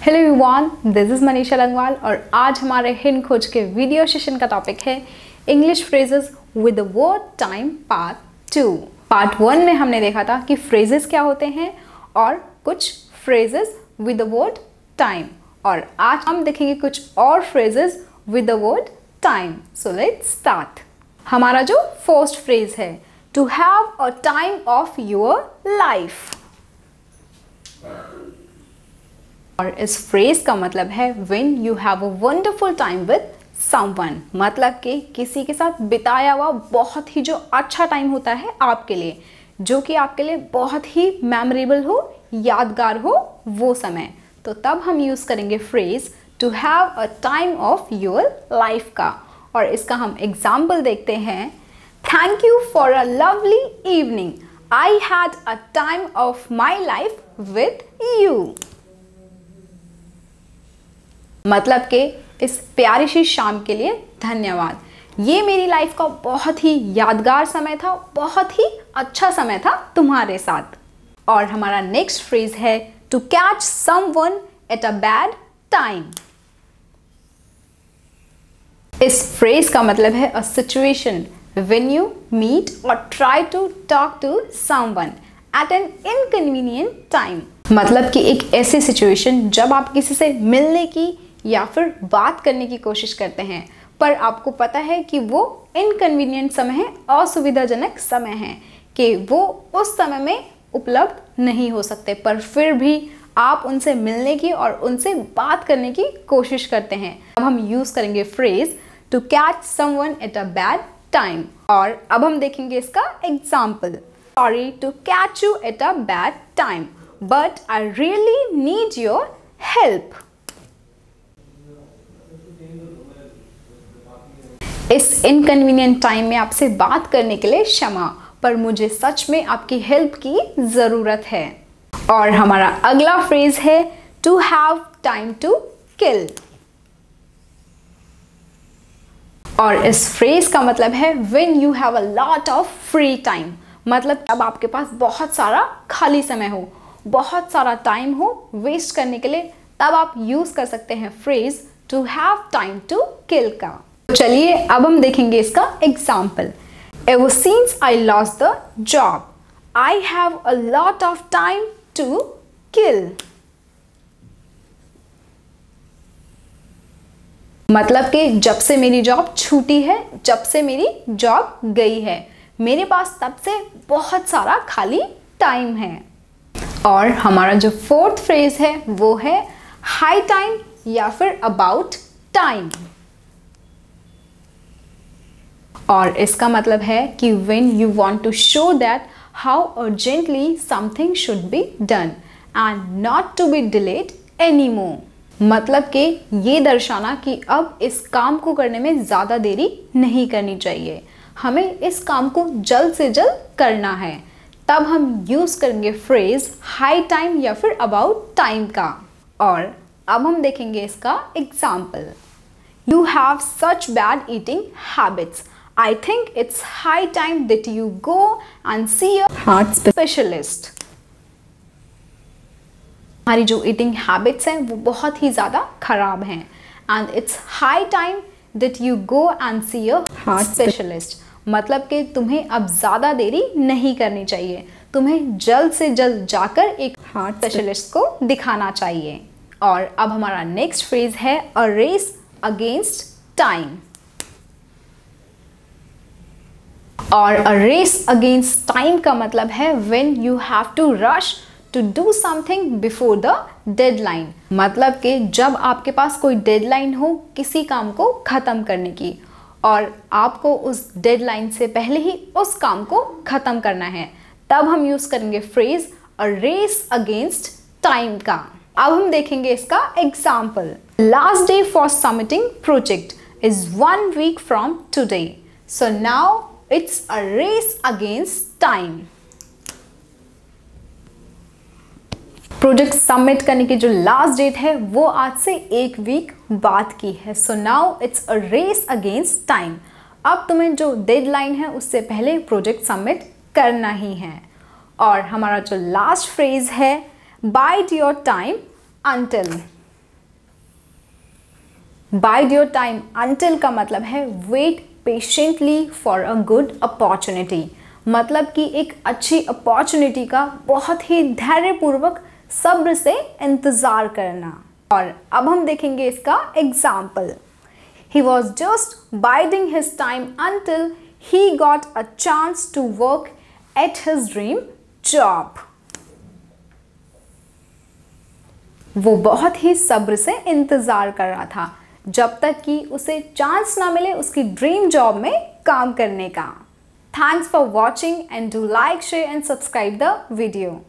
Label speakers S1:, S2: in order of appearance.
S1: Hello everyone, this is Manisha Langwal और आज हमारे हिंद खोज के वीडियो सेशन का टॉपिक है English phrases with the word time part 2। Part 1 में हमने देखा था कि फ्रेजेस क्या होते हैं और कुछ phrases with the word time, और आज हम देखेंगे कुछ और phrases with the word time. So let's start. हमारा जो फर्स्ट फ्रेज है, to have a time of your life, और इस फ्रेज का मतलब है when you have a wonderful time with someone, मतलब कि किसी के साथ बिताया हुआ बहुत ही जो अच्छा टाइम होता है आपके लिए, जो कि आपके लिए बहुत ही मेमोरेबल हो, यादगार हो वो समय, तो तब हम यूज़ करेंगे phrase to have a time of your life का। और इसका हम एग्जाम्पल देखते हैं। Thank you for a lovely evening. I had a time of my life with you। मतलब कि इस प्यारी सी शाम के लिए धन्यवाद। ये मेरी लाइफ का बहुत ही यादगार समय था, बहुत ही अच्छा समय था तुम्हारे साथ। और हमारा नेक्स्ट फ्रेज है to catch someone at a bad time. इस फ्रेज का मतलब है a situation when you meet और try to talk to someone at an inconvenient time. मतलब कि एक ऐसी सिचुएशन जब आप किसी से मिलने की या फिर बात करने की कोशिश करते हैं, पर आपको पता है कि वो इनकन्वीनियंट समय है, असुविधाजनक समय है, कि वो उस समय में उपलब्ध नहीं हो सकते, पर फिर भी आप उनसे मिलने की और उनसे बात करने की कोशिश करते हैं। अब हम यूज़ करेंगे phrase to catch someone at a bad time. और अब हम देखेंगे इसका example. Sorry to catch you at a bad time, but I really need your help. इस इनकन्वीनियंट टाइम में आपसे बात करने के लिए क्षमा, पर मुझे सच में आपकी हेल्प की ज़रूरत है। और हमारा अगला फ्रेज है to have time to kill. और इस फ्रेज का मतलब है when you have a lot of free time, मतलब अब आपके पास बहुत सारा खाली समय हो, बहुत सारा टाइम हो वेस्ट करने के लिए, तब आप यूज़ कर सकते हैं phrase to have time to kill का। चलिए अब हम देखेंगे इसका example. Ever since I lost the job, I have a lot of time to kill। मतलब कि जब से मेरी जॉब छूटी है, जब से मेरी जॉब गई है, मेरे पास तब से बहुत सारा खाली टाइम है। और हमारा जो फोर्थ फ्रेज है वो है हाई टाइम या फिर अबाउट टाइम। और इसका मतलब है कि when you want to show that how urgently something should be done and not to be delayed anymore। मतलब कि ये दर्शाना कि अब इस काम को करने में ज़्यादा देरी नहीं करनी चाहिए, हमें इस काम को जल्द से जल्द करना है, तब हम यूज़ करेंगे फ्रेज हाई टाइम या फिर अबाउट टाइम का। और अब हम देखेंगे इसका example. You have such bad eating habits. I think it's high time that you go and see a heart specialist। हमारी जो ईटिंग हैबिट्स हैं वो बहुत ही ज़्यादा खराब हैं, and it's high time that you go and see a heart specialist। मतलब कि तुम्हें अब ज़्यादा देरी नहीं करनी चाहिए, तुम्हें जल्द से जल्द जाकर एक हार्ट स्पेशलिस्ट को दिखाना चाहिए। और अब हमारा नेक्स्ट फ्रेज है अ रेस अगेंस्ट टाइम। और अ रेस अगेंस्ट टाइम का मतलब है when you have to rush to do something before the deadline. मतलब कि जब आपके पास कोई डेडलाइन हो किसी काम को ख़त्म करने की, और आपको उस डेडलाइन से पहले ही उस काम को ख़त्म करना है, तब हम यूज़ करेंगे phrase a race against time का। अब हम देखेंगे इसका example. Last day for submitting project is 1 week from today, so now It's a race against time। Project submit करने की जो लास्ट डेट है वो आज से 1 वीक बाद की है, so now it's a race against time. अब तुम्हें जो डेडलाइन है उससे पहले प्रोजेक्ट सबमिट करना ही है। और हमारा जो लास्ट फ्रेज है bide your time until. Bide your time until का मतलब है wait patiently for a good opportunity, मतलब कि एक अच्छी अपॉर्चुनिटी का बहुत ही धैर्यपूर्वक सब्र से इंतजार करना। और अब हम देखेंगे इसका example. He was just biding his time until he got a chance to work at his dream job. वो बहुत ही सब्र से इंतजार कर रहा था जब तक कि उसे चांस ना मिले उसकी ड्रीम जॉब में काम करने का। Thanks for watching and do like, share and subscribe the video.